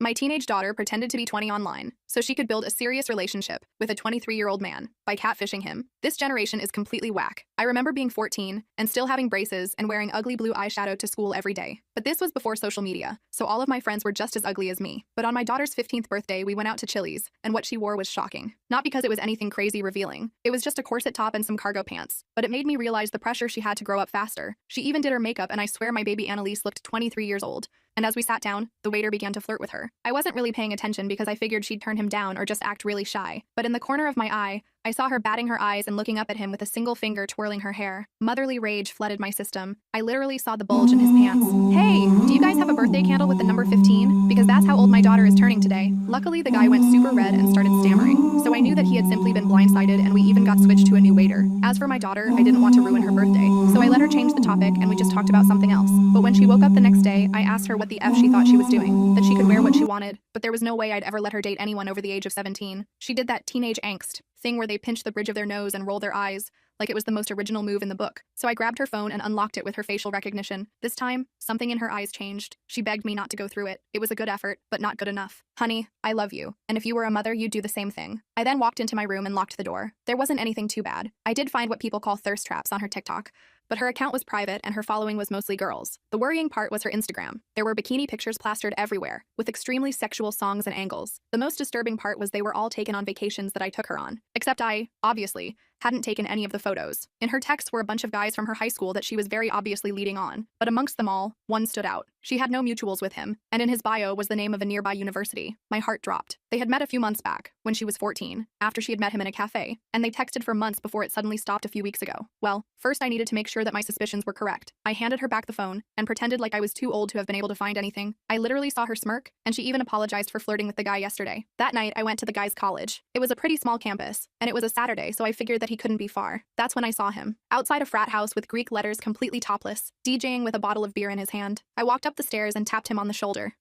My teenage daughter pretended to be 20 online so she could build a serious relationship with a 23-year-old man by catfishing him. This generation is completely whack. I remember being 14 and still having braces and wearing ugly blue eyeshadow to school every day. But this was before social media, so all of my friends were just as ugly as me. But on my daughter's 15th birthday, we went out to Chili's, and what she wore was shocking. Not because it was anything crazy revealing. It was just a corset top and some cargo pants. But it made me realize the pressure she had to grow up faster. She even did her makeup, and I swear my baby Annalise looked 23 years old. And as we sat down, the waiter began to flirt with her. I wasn't really paying attention because I figured she'd turn him down or just act really shy. But in the corner of my eye, I saw her batting her eyes and looking up at him with a single finger twirling her hair. Motherly rage flooded my system. I literally saw the bulge in his pants. Hey, do you guys have a birthday candle with the number 15? Because that's how old my daughter is turning today. Luckily, the guy went super red and started stammering. So I knew that he had simply been blindsided, and we even got switched to a new waiter. As for my daughter, I didn't want to ruin her birthday. So I let her change the topic and we just talked about something else. But when she woke up the next day, I asked her what the F she thought she was doing. That she could wear what she wanted, but there was no way I'd ever let her date anyone over the age of 17. She did that teenage angst thing where they pinch the bridge of their nose and roll their eyes, like it was the most original move in the book. So I grabbed her phone and unlocked it with her facial recognition. This time, something in her eyes changed. She begged me not to go through it. It was a good effort, but not good enough. Honey, I love you. And if you were a mother, you'd do the same thing. I then walked into my room and locked the door. There wasn't anything too bad. I did find what people call thirst traps on her TikTok, but her account was private and her following was mostly girls. The worrying part was her Instagram. There were bikini pictures plastered everywhere, with extremely sexual songs and angles. The most disturbing part was they were all taken on vacations that I took her on. Except I, obviously, hadn't taken any of the photos. In her texts were a bunch of guys from her high school that she was very obviously leading on. But amongst them all, one stood out. She had no mutuals with him, and in his bio was the name of a nearby university. My heart dropped. They had met a few months back, when she was 14, after she had met him in a cafe, and they texted for months before it suddenly stopped a few weeks ago. Well, first I needed to make sure that my suspicions were correct. I handed her back the phone and pretended like I was too old to have been able to find anything. I literally saw her smirk, and she even apologized for flirting with the guy yesterday. That night, I went to the guy's college. It was a pretty small campus, and it was a Saturday, so I figured that he couldn't be far. That's when I saw him, outside a frat house with Greek letters, completely topless, DJing with a bottle of beer in his hand. I walked up the stairs and tapped him on the shoulder.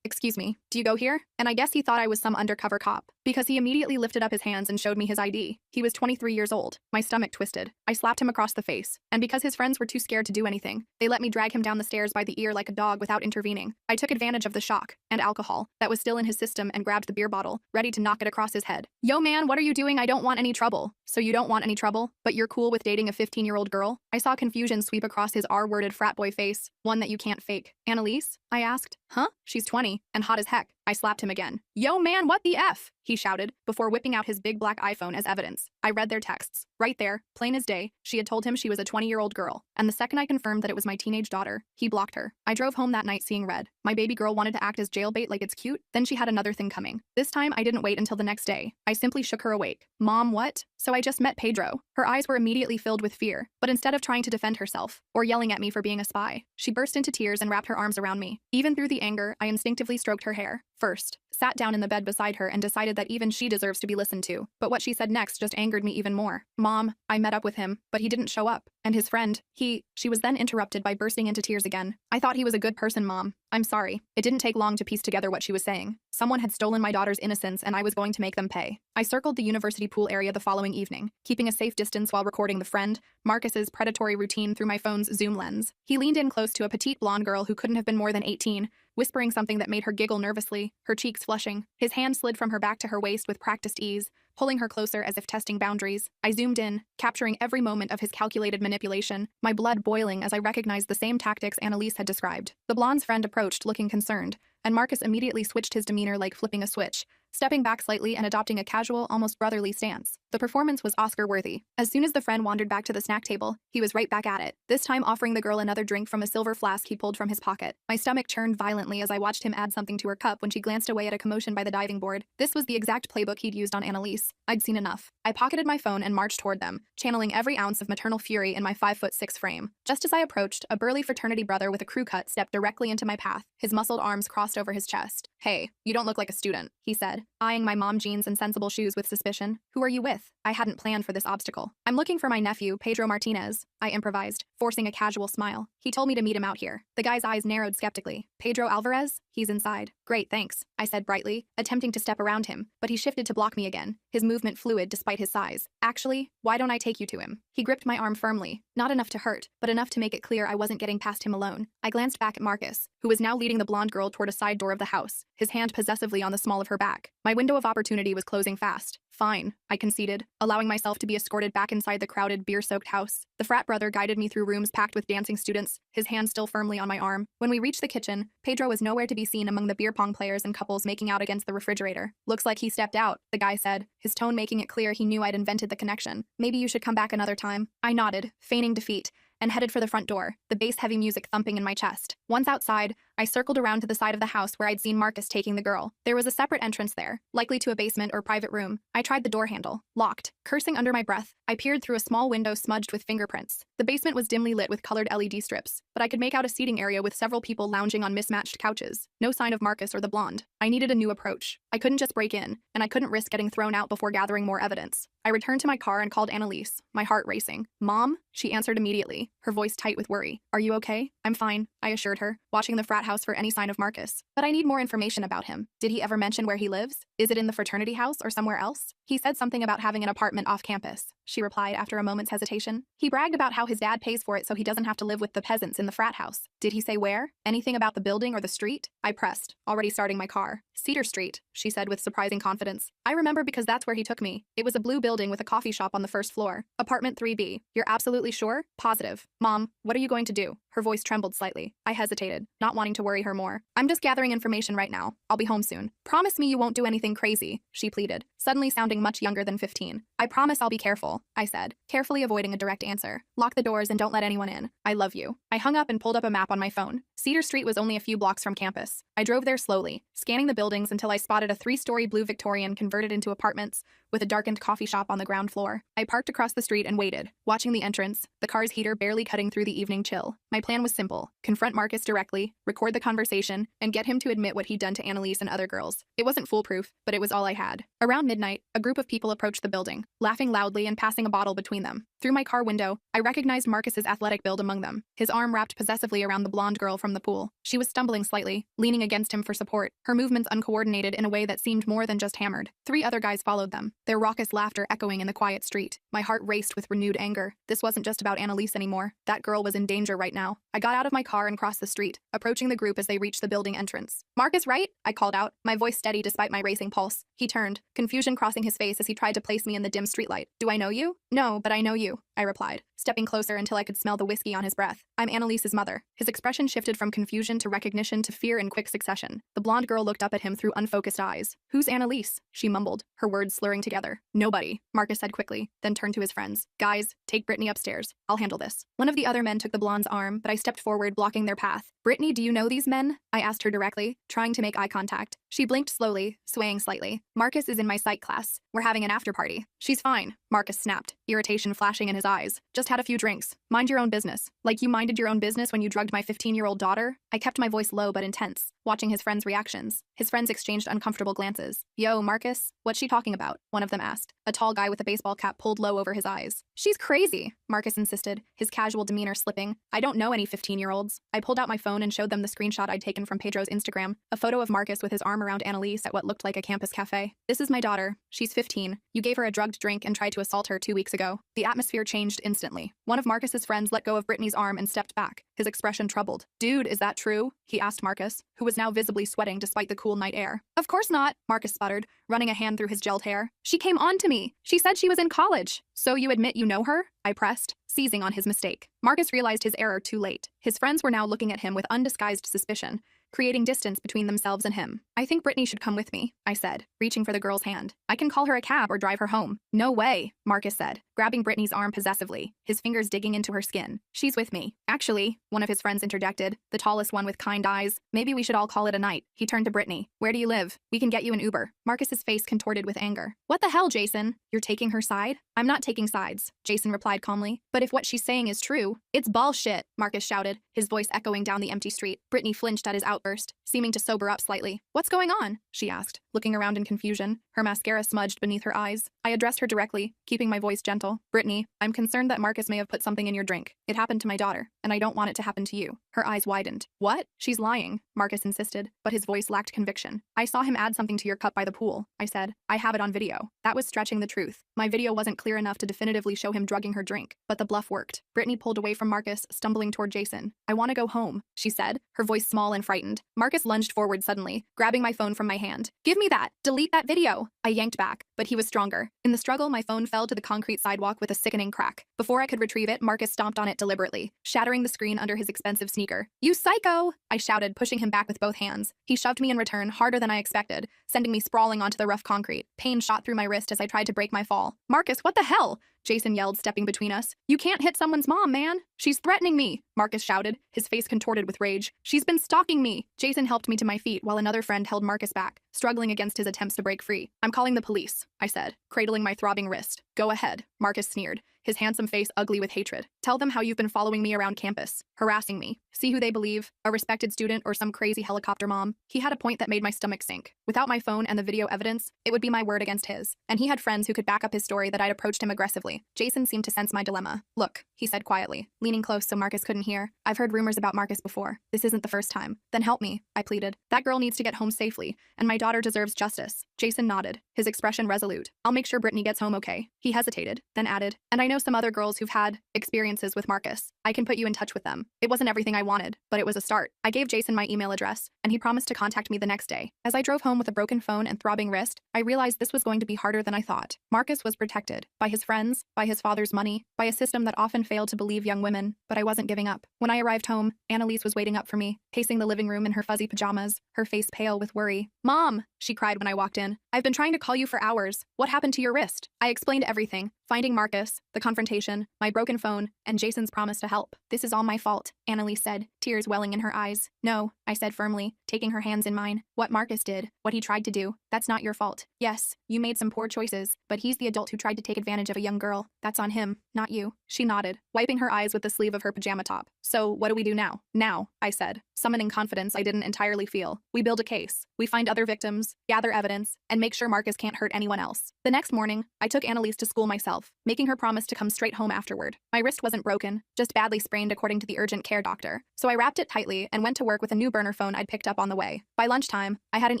Excuse me, do you go here? And I guess he thought I was some undercover cop, because he immediately lifted up his hands and showed me his ID. He was 23 years old. My stomach twisted. I slapped him across the face, and because his friends were too scared to do anything, they let me drag him down the stairs by the ear like a dog without intervening. I took advantage of the shock and alcohol that was still in his system and grabbed the beer bottle, ready to knock it across his head. Yo man, what are you doing? I don't want any trouble. So you don't want any trouble, but you're cool with dating a 15-year-old girl? I saw confusion sweep across his R-worded frat boy face, one that you can't fake. Annalise? I asked. Huh? She's 20, and hot as heck. I slapped him again. Yo man, what the F? He shouted, before whipping out his big black iPhone as evidence. I read their texts. Right there, plain as day, she had told him she was a 20-year-old girl, and the second I confirmed that it was my teenage daughter, he blocked her. I drove home that night seeing red. My baby girl wanted to act as jailbait like it's cute, then she had another thing coming. This time, I didn't wait until the next day. I simply shook her awake. Mom, what? So I just met Pedro. Her eyes were immediately filled with fear, but instead of trying to defend herself, or yelling at me for being a spy, she burst into tears and wrapped her arms around me. Even through the anger, I instinctively stroked her hair. First, sat down in the bed beside her and decided that even she deserves to be listened to. But what she said next just angered me even more. Mom, I met up with him, but he didn't show up. And his friend, she was then interrupted by bursting into tears again. I thought he was a good person, Mom. I'm sorry. It didn't take long to piece together what she was saying. Someone had stolen my daughter's innocence and I was going to make them pay. I circled the university pool area the following evening, keeping a safe distance while recording the friend, Marcus's predatory routine through my phone's zoom lens. He leaned in close to a petite blonde girl who couldn't have been more than 18, whispering something that made her giggle nervously, her cheeks flushing. His hand slid from her back to her waist with practiced ease, pulling her closer as if testing boundaries. I zoomed in, capturing every moment of his calculated manipulation, my blood boiling as I recognized the same tactics Annalise had described. The blonde's friend approached, looking concerned, and Marcus immediately switched his demeanor like flipping a switch, stepping back slightly and adopting a casual, almost brotherly stance. The performance was Oscar-worthy. As soon as the friend wandered back to the snack table, he was right back at it, this time offering the girl another drink from a silver flask he pulled from his pocket. My stomach churned violently as I watched him add something to her cup when she glanced away at a commotion by the diving board. This was the exact playbook he'd used on Annalise. I'd seen enough. I pocketed my phone and marched toward them, channeling every ounce of maternal fury in my 5'6" frame. Just as I approached, a burly fraternity brother with a crew cut stepped directly into my path, his muscled arms crossed over his chest. Hey, you don't look like a student, he said, eyeing my mom jeans and sensible shoes with suspicion. Who are you with? I hadn't planned for this obstacle. I'm looking for my nephew, Pedro Martinez, I improvised, forcing a casual smile. He told me to meet him out here. The guy's eyes narrowed skeptically. Pedro Alvarez? He's inside. Great, thanks, I said brightly, attempting to step around him, but he shifted to block me again, his movement fluid despite his size. Actually, why don't I take you to him? He gripped my arm firmly, not enough to hurt, but enough to make it clear I wasn't getting past him alone. I glanced back at Marcus, who was now leading the blonde girl toward a side door of the house, his hand possessively on the small of her back. My window of opportunity was closing fast. Fine, I conceded, allowing myself to be escorted back inside the crowded, beer-soaked house. The frat brother guided me through rooms packed with dancing students, his hand still firmly on my arm. When we reached the kitchen, Pedro was nowhere to be seen among the beer pong players and couples making out against the refrigerator. Looks like he stepped out, the guy said, his tone making it clear he knew I'd invented the connection. Maybe you should come back another time. I nodded, feigning defeat, and headed for the front door, the bass-heavy music thumping in my chest. Once outside, I circled around to the side of the house where I'd seen Marcus taking the girl. There was a separate entrance there, likely to a basement or private room. I tried the door handle. Locked. Cursing under my breath, I peered through a small window smudged with fingerprints. The basement was dimly lit with colored LED strips, but I could make out a seating area with several people lounging on mismatched couches. No sign of Marcus or the blonde. I needed a new approach. I couldn't just break in, and I couldn't risk getting thrown out before gathering more evidence. I returned to my car and called Annalise, my heart racing. Mom? She answered immediately, her voice tight with worry. Are you okay? I'm fine, I assured her, watching the frat house for any sign of Marcus. But I need more information about him. Did he ever mention where he lives? Is it in the fraternity house or somewhere else? He said something about having an apartment off campus, she replied after a moment's hesitation. He bragged about how his dad pays for it so he doesn't have to live with the peasants in the frat house. Did he say where? Anything about the building or the street? I pressed, already starting my car. Cedar Street, she said with surprising confidence. I remember because that's where he took me. It was a blue building with a coffee shop on the first floor. Apartment 3B. You're absolutely sure? Positive. Mom, what are you going to do? Her voice trembled slightly. I hesitated, not wanting to worry her more. I'm just gathering information right now. I'll be home soon. Promise me you won't do anything crazy, she pleaded, suddenly sounding much younger than 15. I promise I'll be careful, I said, carefully avoiding a direct answer. Lock the doors and don't let anyone in. I love you. I hung up and pulled up a map on my phone. Cedar Street was only a few blocks from campus. I drove there slowly, scanning the buildings until I spotted a 3-story blue Victorian converted into apartments with a darkened coffee shop on the ground floor. I parked across the street and waited, watching the entrance, the car's heater barely cutting through the evening chill. My plan was simple: confront Marcus directly, record the conversation, and get him to admit what he'd done to Annalise and other girls. It wasn't foolproof, but it was all I had. Around midnight, a group of people approached the building, laughing loudly and passing a bottle between them. Through my car window, I recognized Marcus's athletic build among them, his arm wrapped possessively around the blonde girl from the pool. She was stumbling slightly, leaning against him for support, her movements uncoordinated in a way that seemed more than just hammered. 3 other guys followed them, their raucous laughter echoing in the quiet street. My heart raced with renewed anger. This wasn't just about Annalise anymore. That girl was in danger right now. I got out of my car and crossed the street, approaching the group as they reached the building entrance. Marcus, right? I called out, my voice steady despite my racing pulse. He turned, confusion crossing his face as he tried to place me in the dim streetlight. Do I know you? No, but I know you, I replied, stepping closer until I could smell the whiskey on his breath. I'm Annalise's mother. His expression shifted from confusion to recognition to fear in quick succession. The blonde girl looked up at him through unfocused eyes. Who's Annalise? She mumbled, her words slurring together. Nobody, Marcus said quickly, then turned to his friends. Guys, take Brittany upstairs. I'll handle this. One of the other men took the blonde's arm, but I stepped forward, blocking their path. Brittany, do you know these men? I asked her directly, trying to make eye contact. She blinked slowly, swaying slightly. Marcus is in my psych class. We're having an after party. She's fine, Marcus snapped, irritation flashing in his eyes. Just had a few drinks. Mind your own business. Like you minded your own business when you drugged my 15-year-old daughter? I kept my voice low but intense, watching his friends' reactions. His friends exchanged uncomfortable glances. Yo, Marcus, what's she talking about? One of them asked. A tall guy with a baseball cap pulled low over his eyes. She's crazy, Marcus insisted, his casual demeanor slipping. I don't know any 15-year-olds. I pulled out my phone and showed them the screenshot I'd taken from Pedro's Instagram, a photo of Marcus with his arm around Annalise at what looked like a campus cafe. This is my daughter. She's 15. You gave her a drugged drink and tried to assault her 2 weeks ago. The atmosphere changed instantly. One of Marcus's friends let go of Brittany's arm and stepped back, his expression troubled. Dude, is that true? He asked Marcus, who was now visibly sweating despite the cool night air. Of course not, Marcus sputtered, running a hand through his gelled hair. She came on to me. She said she was in college. So you admit you know her? I pressed, seizing on his mistake. Marcus realized his error too late. His friends were now looking at him with undisguised suspicion, creating distance between themselves and him. I think Brittany should come with me, I said, reaching for the girl's hand. I can call her a cab or drive her home. No way, Marcus said, grabbing Brittany's arm possessively, his fingers digging into her skin. She's with me. Actually, one of his friends interjected, the tallest one with kind eyes. Maybe we should all call it a night. He turned to Brittany. Where do you live? We can get you an Uber. Marcus's face contorted with anger. What the hell, Jason? You're taking her side? I'm not taking sides, Jason replied calmly. But if what she's saying is true, it's bullshit, Marcus shouted, his voice echoing down the empty street. Brittany flinched at his outburst. outburst, seeming to sober up slightly. "What's going on?" she asked, looking around in confusion, her mascara smudged beneath her eyes. I addressed her directly, keeping my voice gentle. "Brittany, I'm concerned that Marcus may have put something in your drink. It happened to my daughter, and I don't want it to happen to you." Her eyes widened. "What?" "She's lying," Marcus insisted, but his voice lacked conviction. "I saw him add something to your cup by the pool," I said. "I have it on video." That was stretching the truth. My video wasn't clear enough to definitively show him drugging her drink, but the bluff worked. Brittany pulled away from Marcus, stumbling toward Jason. "I want to go home," she said, her voice small and frightened. Marcus lunged forward suddenly, grabbing my phone from my hand. "Give me that! Delete that video!" I yanked back, but he was stronger. In the struggle, my phone fell to the concrete sidewalk with a sickening crack. Before I could retrieve it, Marcus stomped on it deliberately, shattering the screen under his expensive sneaker. "You psycho!" I shouted, pushing him back with both hands. He shoved me in return, harder than I expected, sending me sprawling onto the rough concrete. Pain shot through my wrist as I tried to break my fall. "Marcus, what the hell?" Jason yelled, stepping between us. "You can't hit someone's mom, man! She's threatening me!" Marcus shouted, his face contorted with rage. "She's been stalking me!" Jason helped me to my feet while another friend held Marcus back, struggling against his attempts to break free. "I'm calling the police," I said, cradling my throbbing wrist. "Go ahead," Marcus sneered, his handsome face ugly with hatred. "Tell them how you've been following me around campus, harassing me. See who they believe, a respected student or some crazy helicopter mom." He had a point that made my stomach sink. Without my phone and the video evidence, it would be my word against his. And he had friends who could back up his story that I'd approached him aggressively. Jason seemed to sense my dilemma. "Look," he said quietly, leaning close so Marcus couldn't hear. "I've heard rumors about Marcus before. This isn't the first time." "Then help me," I pleaded. "That girl needs to get home safely, and my daughter deserves justice." Jason nodded, his expression resolute. "I'll make sure Brittany gets home okay." He hesitated, then added, "And I know some other girls who've had experiences with Marcus. I can put you in touch with them." It wasn't everything I wanted, but it was a start. I gave Jason my email address, and he promised to contact me the next day. As I drove home with a broken phone and throbbing wrist, I realized this was going to be harder than I thought. Marcus was protected by his friends, by his father's money, by a system that often failed to believe young women, but I wasn't giving up. When I arrived home, Annalise was waiting up for me, pacing the living room in her fuzzy pajamas, her face pale with worry. "Mom," she cried when I walked in. "I've been trying to call you for hours. What happened to your wrist?" I explained everything. Finding Marcus, the confrontation, my broken phone, and Jason's promise to help. "This is all my fault," Annalise said, tears welling in her eyes. "No," I said firmly, taking her hands in mine. "What Marcus did, what he tried to do, that's not your fault. Yes, you made some poor choices, but he's the adult who tried to take advantage of a young girl. That's on him, not you." She nodded, wiping her eyes with the sleeve of her pajama top. "So, what do we do now?" "Now," I said, summoning confidence I didn't entirely feel. "We build a case. We find other victims, gather evidence, and make sure Marcus can't hurt anyone else." The next morning, I took Annalise to school myself, making her promise to come straight home afterward. My wrist wasn't broken, just badly sprained according to the urgent care doctor, so I wrapped it tightly and went to work with a new burner phone I'd picked up on the way. By lunchtime, I had an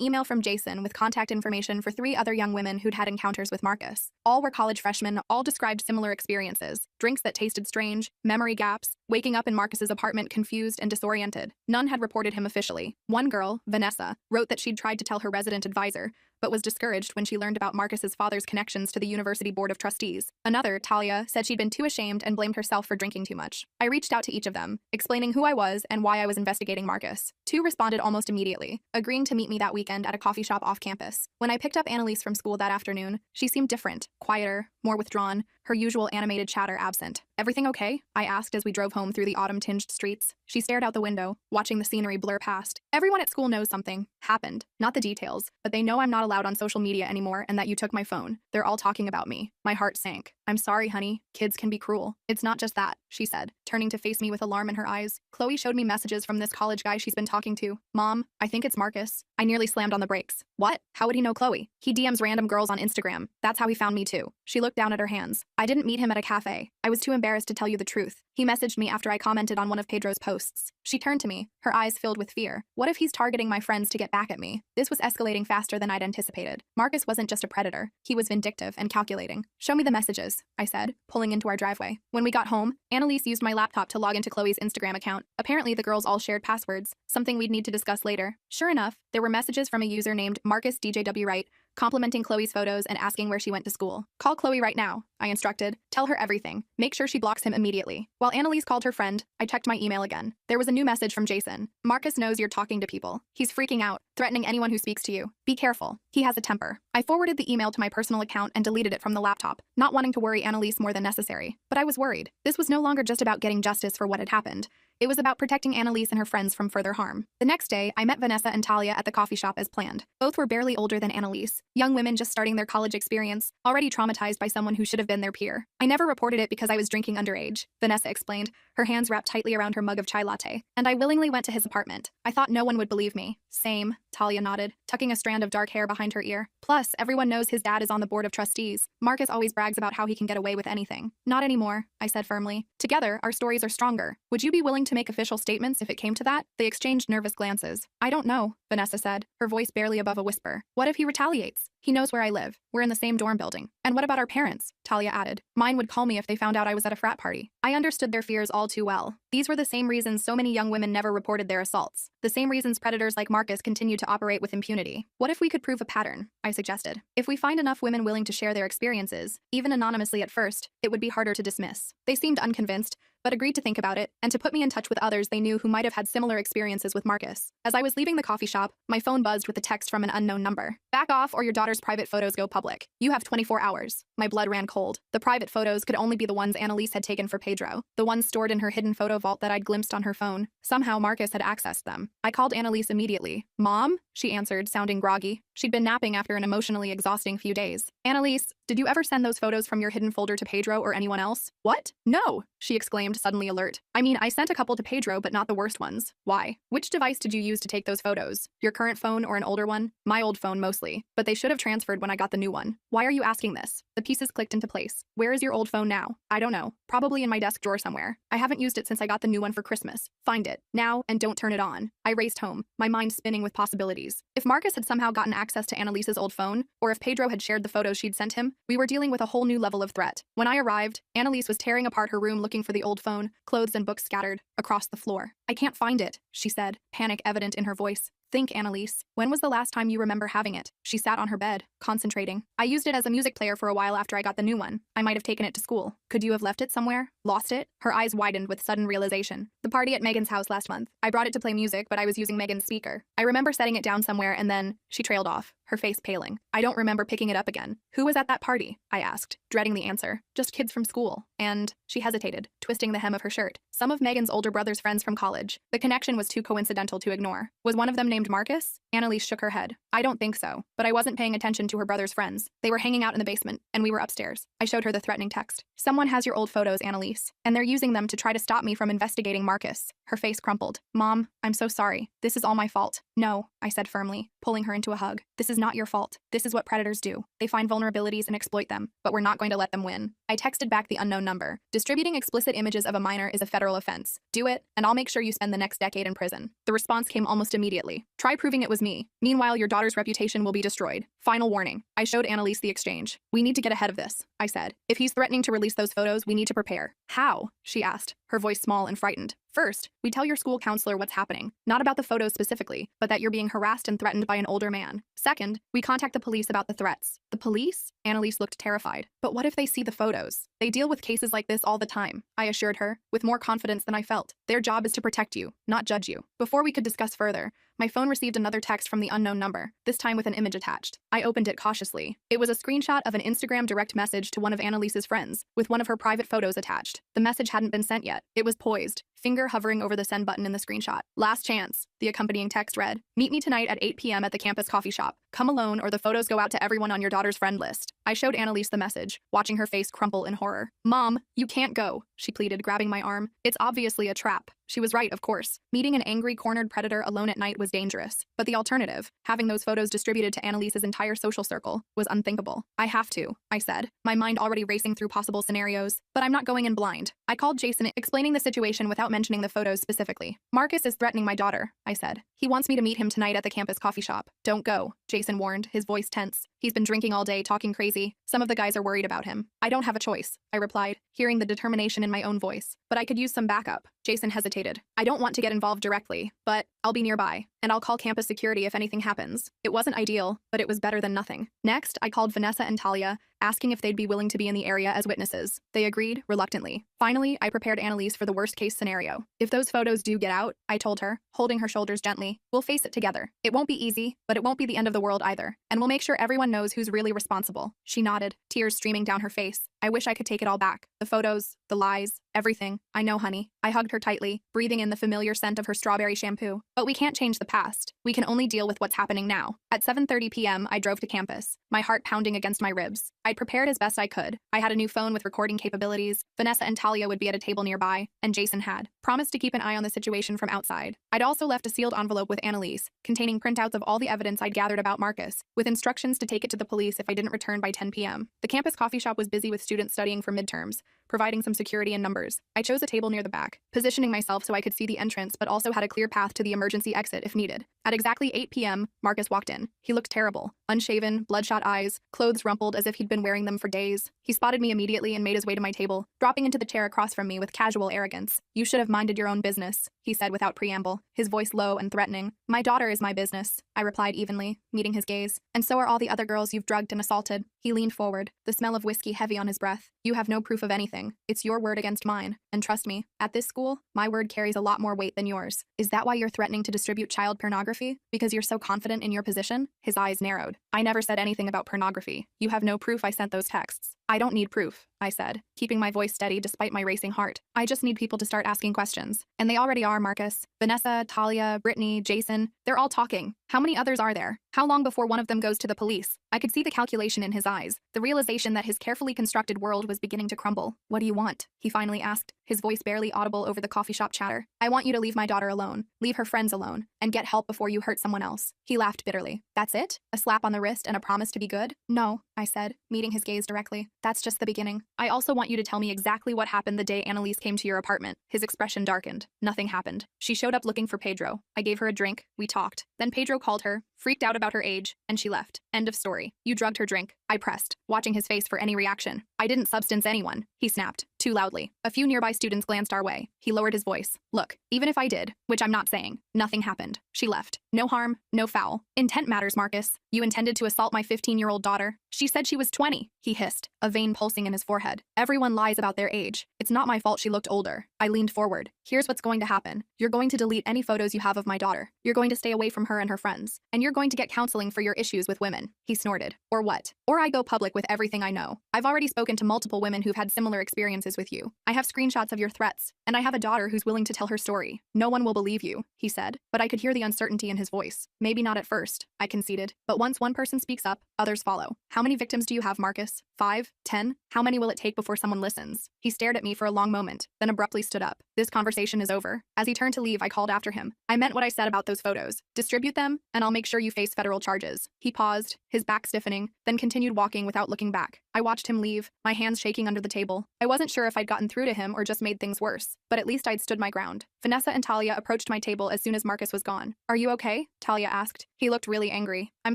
email from Jason with contact information for 3 other young women who'd had encounters with Marcus. All were college freshmen, all described similar experiences. Drinks that tasted strange, memory gaps, waking up in Marcus's apartment confused and disoriented. None had reported him officially. One girl, Vanessa, wrote that she'd tried to tell her resident advisor, but was discouraged when she learned about Marcus's father's connections to the university board of trustees. Another, Talia, said she'd been too ashamed and blamed herself for drinking too much. I reached out to each of them, explaining who I was and why I was investigating Marcus. 2 responded almost immediately, agreeing to meet me that weekend at a coffee shop off campus. When I picked up Annalise from school that afternoon, she seemed different, quieter, more withdrawn, her usual animated chatter absent. "Everything okay?" I asked as we drove home through the autumn-tinged streets. She stared out the window, watching the scenery blur past. "Everyone at school knows something happened. Not the details, but they know I'm not allowed on social media anymore and that you took my phone. They're all talking about me." My heart sank. "I'm sorry, honey. Kids can be cruel." "It's not just that," she said, turning to face me with alarm in her eyes. "Chloe showed me messages from this college guy she's been talking to. Mom, I think it's Marcus." I nearly slammed on the brakes. "What? How would he know Chloe?" "He DMs random girls on Instagram. That's how he found me too." She looked down at her hands. "I didn't meet him at a cafe. I was too embarrassed to tell you the truth. He messaged me after I commented on one of Pedro's posts." She turned to me, her eyes filled with fear. What if he's targeting my friends to get back at me? This was escalating faster than I'd anticipated. Marcus wasn't just a predator. He was vindictive and calculating. "Show me the messages," I said, pulling into our driveway. When we got home, Annalise used my laptop to log into Chloe's Instagram account. Apparently the girls all shared passwords, something we'd need to discuss later. Sure enough, there were messages from a user named Marcus DJW Wright, complimenting Chloe's photos and asking where she went to school. "Call Chloe right now," I instructed. "Tell her everything. Make sure she blocks him immediately." While Annalise called her friend, I checked my email again. There was a new message from Jason. "Marcus knows you're talking to people. He's freaking out, threatening anyone who speaks to you. Be careful. He has a temper." I forwarded the email to my personal account and deleted it from the laptop, not wanting to worry Annalise more than necessary. But I was worried. This was no longer just about getting justice for what had happened. It was about protecting Annalise and her friends from further harm. The next day, I met Vanessa and Talia at the coffee shop as planned. Both were barely older than Annalise, young women just starting their college experience, already traumatized by someone who should have been their peer. I never reported it because I was drinking underage, Vanessa explained, her hands wrapped tightly around her mug of chai latte. And I willingly went to his apartment. I thought no one would believe me. Same, Talia nodded, tucking a strand of dark hair behind her ear. Plus, everyone knows his dad is on the board of trustees. Marcus always brags about how he can get away with anything. Not anymore, I said firmly. Together, our stories are stronger. Would you be willing to make official statements if it came to that? They exchanged nervous glances. I don't know, Vanessa said, her voice barely above a whisper. What if he retaliates? He knows where I live. We're in the same dorm building. And what about our parents? Talia added. Mine would call me if they found out I was at a frat party. I understood their fears all too well. These were the same reasons so many young women never reported their assaults. The same reasons predators like Marcus continue to operate with impunity. What if we could prove a pattern? I suggested. If we find enough women willing to share their experiences, even anonymously at first, it would be harder to dismiss. They seemed unconvinced, but agreed to think about it and to put me in touch with others they knew who might have had similar experiences with Marcus. As I was leaving the coffee shop, my phone buzzed with a text from an unknown number. Back off or your daughter's private photos go public. You have 24 hours. My blood ran cold. The private photos could only be the ones Annalise had taken for Pedro, the ones stored in her hidden photo vault that I'd glimpsed on her phone. Somehow Marcus had accessed them. I called Annalise immediately. Mom? She answered, sounding groggy. She'd been napping after an emotionally exhausting few days. Annalise, did you ever send those photos from your hidden folder to Pedro or anyone else? What? No, she exclaimed, suddenly alert. I mean, I sent a couple to Pedro, but not the worst ones. Why? Which device did you use to take those photos? Your current phone or an older one? My old phone mostly, but they should have transferred when I got the new one. Why are you asking this? The pieces clicked into place. Where is your old phone now? I don't know. Probably in my desk drawer somewhere. I haven't used it since I got the new one for Christmas. Find it, now, and don't turn it on. I raced home, my mind spinning with possibilities. If Marcus had somehow gotten access to Annalise's old phone, or if Pedro had shared the photos she'd sent him, we were dealing with a whole new level of threat. When I arrived, Annalise was tearing apart her room looking for the old phone, clothes and books scattered across the floor. I can't find it, she said, panic evident in her voice. Think, Annalise. When was the last time you remember having it? She sat on her bed, concentrating. I used it as a music player for a while after I got the new one. I might have taken it to school. Could you have left it somewhere? Lost it? Her eyes widened with sudden realization. The party at Megan's house last month. I brought it to play music, but I was using Megan's speaker. I remember setting it down somewhere and then she trailed off, her face paling. I don't remember picking it up again. Who was at that party? I asked, dreading the answer. Just kids from school. And she hesitated, twisting the hem of her shirt. Some of Megan's older brother's friends from college. The connection was too coincidental to ignore. Was one of them named Marcus? Annalise shook her head. I don't think so, but I wasn't paying attention to her brother's friends. They were hanging out in the basement, and we were upstairs. I showed her the threatening text. Someone has your old photos, Annalise, and they're using them to try to stop me from investigating Marcus. Her face crumpled. Mom, I'm so sorry. This is all my fault. No, I said firmly, pulling her into a hug. This is not your fault. This is what predators do. They find vulnerabilities and exploit them, but we're not going to let them win. I texted back the unknown number. Distributing explicit images of a minor is a federal offense. Do it, and I'll make sure you spend the next decade in prison. The response came almost immediately. Try proving it was me. Meanwhile, your daughter's reputation will be destroyed. Final warning. I showed Annalise the exchange. We need to get ahead of this, I said. If he's threatening to release those photos, we need to prepare. How? She asked, her voice small and frightened. First, we tell your school counselor what's happening, not about the photos specifically, but that you're being harassed and threatened by an older man. Second, we contact the police about the threats. The police? Annalise looked terrified. But what if they see the photos? They deal with cases like this all the time, I assured her, with more confidence than I felt. Their job is to protect you, not judge you. Before we could discuss further, my phone received another text from the unknown number, this time with an image attached. I opened it cautiously. It was a screenshot of an Instagram direct message to one of Annalise's friends, with one of her private photos attached. The message hadn't been sent yet. It was poised, finger hovering over the send button in the screenshot. Last chance, the accompanying text read. Meet me tonight at 8 p.m. at the campus coffee shop. Come alone or the photos go out to everyone on your daughter's friend list. I showed Annalise the message, watching her face crumple in horror. Mom, you can't go, she pleaded, grabbing my arm. It's obviously a trap. She was right, of course. Meeting an angry, cornered predator alone at night was dangerous. But the alternative, having those photos distributed to Annalise's entire social circle, was unthinkable. I have to, I said, my mind already racing through possible scenarios. But I'm not going in blind. I called Jason, explaining the situation without mentioning the photos specifically. Marcus is threatening my daughter, I said. He wants me to meet him tonight at the campus coffee shop. Don't go, Jason warned, his voice tense. He's been drinking all day, talking crazy. Some of the guys are worried about him. I don't have a choice, I replied, hearing the determination in my own voice. But I could use some backup. Jason hesitated. I don't want to get involved directly, but I'll be nearby, and I'll call campus security if anything happens. It wasn't ideal, but it was better than nothing. Next, I called Vanessa and Talia, asking if they'd be willing to be in the area as witnesses. They agreed, reluctantly. Finally, I prepared Annalise for the worst-case scenario. If those photos do get out, I told her, holding her shoulders gently, we'll face it together. It won't be easy, but it won't be the end of the world either, and we'll make sure everyone knows knows who's really responsible. She nodded, tears streaming down her face. I wish I could take it all back. The photos, the lies, everything. I know, honey. I hugged her tightly, breathing in the familiar scent of her strawberry shampoo. But we can't change the past. We can only deal with what's happening now. At 7:30 p.m., I drove to campus, my heart pounding against my ribs. I'd prepared as best I could. I had a new phone with recording capabilities. Vanessa and Talia would be at a table nearby, and Jason had promised to keep an eye on the situation from outside. I'd also left a sealed envelope with Annalise, containing printouts of all the evidence I'd gathered about Marcus, with instructions to take it to the police if I didn't return by 10 p.m. The campus coffee shop was busy with students studying for midterms, providing some security and numbers. I chose a table near the back, positioning myself so I could see the entrance but also had a clear path to the emergency exit if needed. At exactly 8 p.m., Marcus walked in. He looked terrible. Unshaven, bloodshot eyes, clothes rumpled as if he'd been wearing them for days. He spotted me immediately and made his way to my table, dropping into the chair across from me with casual arrogance. "You should have minded your own business," he said without preamble, his voice low and threatening. "My daughter is my business," I replied evenly, meeting his gaze. "And so are all the other girls you've drugged and assaulted." He leaned forward, the smell of whiskey heavy on his breath. "You have no proof of anything. It's your word against mine. And trust me, at this school, my word carries a lot more weight than yours. Is that why you're threatening to distribute child pornography? Because you're so confident in your position?" His eyes narrowed. "I never said anything about pornography. You have no proof I sent those texts." "I don't need proof," I said, keeping my voice steady despite my racing heart. "I just need people to start asking questions. And they already are, Marcus. Vanessa, Talia, Brittany, Jason, they're all talking. How many others are there? How long before one of them goes to the police?" I could see the calculation in his eyes, the realization that his carefully constructed world was beginning to crumble. "What do you want?" he finally asked, his voice barely audible over the coffee shop chatter. "I want you to leave my daughter alone, leave her friends alone, and get help before you hurt someone else." He laughed bitterly. "That's it? A slap on the wrist and a promise to be good?" "No," I said, meeting his gaze directly. "That's just the beginning. I also want you to tell me exactly what happened the day Annalise came to your apartment." His expression darkened. "Nothing happened. She showed up looking for Pedro. I gave her a drink. We talked. Then Pedro called her, freaked out about her age, and she left. End of story." "You drugged her drink," I pressed, watching his face for any reaction. "I didn't substance anyone," he snapped, too loudly. A few nearby students glanced our way. He lowered his voice. "Look, even if I did, which I'm not saying, nothing happened. She left. No harm, no foul. Intent matters, Marcus. You intended to assault my 15-year-old daughter. She said she was 20, he hissed, a vein pulsing in his forehead. "Everyone lies about their age. It's not my fault she looked older." I leaned forward. "Here's what's going to happen. You're going to delete any photos you have of my daughter. You're going to stay away from her and her friends. And you're going to get counseling for your issues with women." He snorted. "Or what? Or I go public with everything I know. I've already spoken to multiple women who've had similar experiences with you. I have screenshots of your threats, and I have a daughter who's willing to tell her story. No one will believe you," he said, but I could hear the uncertainty in his voice. "Maybe not at first," I conceded, "but once one person speaks up, others follow. How many victims do you have, Marcus? 5? 10? How many will it take before someone listens?" He stared at me for a long moment, then abruptly stood up. "This conversation is over." As he turned to leave, I called after him. "I meant what I said about those photos. Distribute them, and I'll make sure you face federal charges." He paused, his back stiffening, then continued walking without looking back. I watched him leave, my hands shaking under the table. I wasn't sure if I'd gotten through to him or just made things worse, but at least I'd stood my ground. Vanessa and Talia approached my table as soon as Marcus was gone. "Are you okay?" Talia asked. He looked really angry. "I'm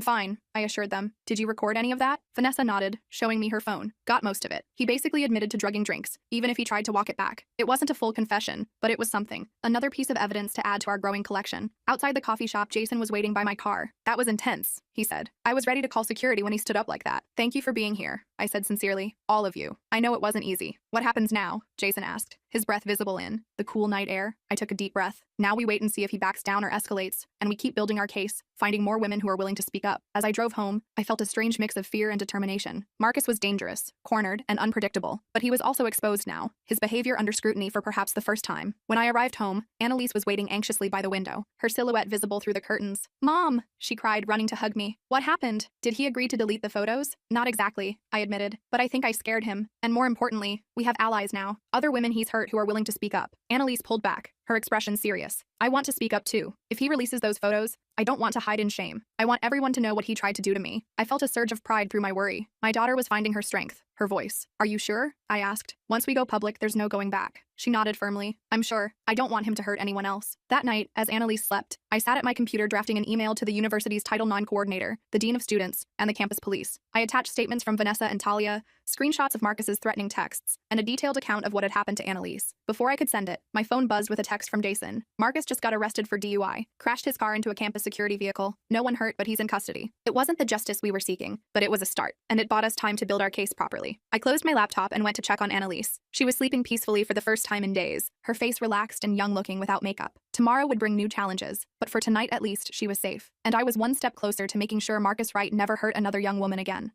fine," I assured them. "Did you record any of that?" Vanessa nodded, showing me her phone. "Got most of it." He basically admitted to drugging drinks, even if he tried to walk it back. It wasn't a full confession, but it was something. Another piece of evidence to add to our growing collection. Outside the coffee shop, Jason was waiting by my car. "That was intense," he said. "I was ready to call security when he stood up like that." "Thank you for being here," I said sincerely. "All of you. I know it wasn't easy." "What happens now?" Jason asked, his breath visible in the cool night air. I took a deep breath. "Now we wait and see if he backs down or escalates, and we keep building our case, finding more women who are willing to speak up." As I drove home, I felt a strange mix of fear and determination. Marcus was dangerous, cornered, and unpredictable, but he was also exposed now, his behavior under scrutiny for perhaps the first time. When I arrived home, Annalise was waiting anxiously by the window, her silhouette visible through the curtains. "Mom!" she cried, running to hug me. "What happened? Did he agree to delete the photos?" "Not exactly," I admitted, "but I think I scared him. And more importantly, we have allies now. Other women he's hurt who are willing to speak up." Annalise pulled back, her expression serious. "I want to speak up too. If he releases those photos, I don't want to hide in shame. I want everyone to know what he tried to do to me." I felt a surge of pride through my worry. My daughter was finding her strength, her voice. "Are you sure?" I asked. "Once we go public, there's no going back." She nodded firmly. "I'm sure. I don't want him to hurt anyone else." That night, as Annalise slept, I sat at my computer drafting an email to the university's Title IX coordinator, the dean of students, and the campus police. I attached statements from Vanessa and Talia, screenshots of Marcus's threatening texts, and a detailed account of what had happened to Annalise. Before I could send it, my phone buzzed with a text from Jason. "Marcus just just got arrested for DUI, crashed his car into a campus security vehicle. No one hurt, but he's in custody. It wasn't the justice we were seeking, but it was a start, and it bought us time to build our case properly. I closed my laptop and went to check on Annalise. She was sleeping peacefully for the first time in days, her face relaxed and young-looking without makeup. Tomorrow would bring new challenges, but for tonight at least, she was safe. And I was one step closer to making sure Marcus Wright never hurt another young woman again.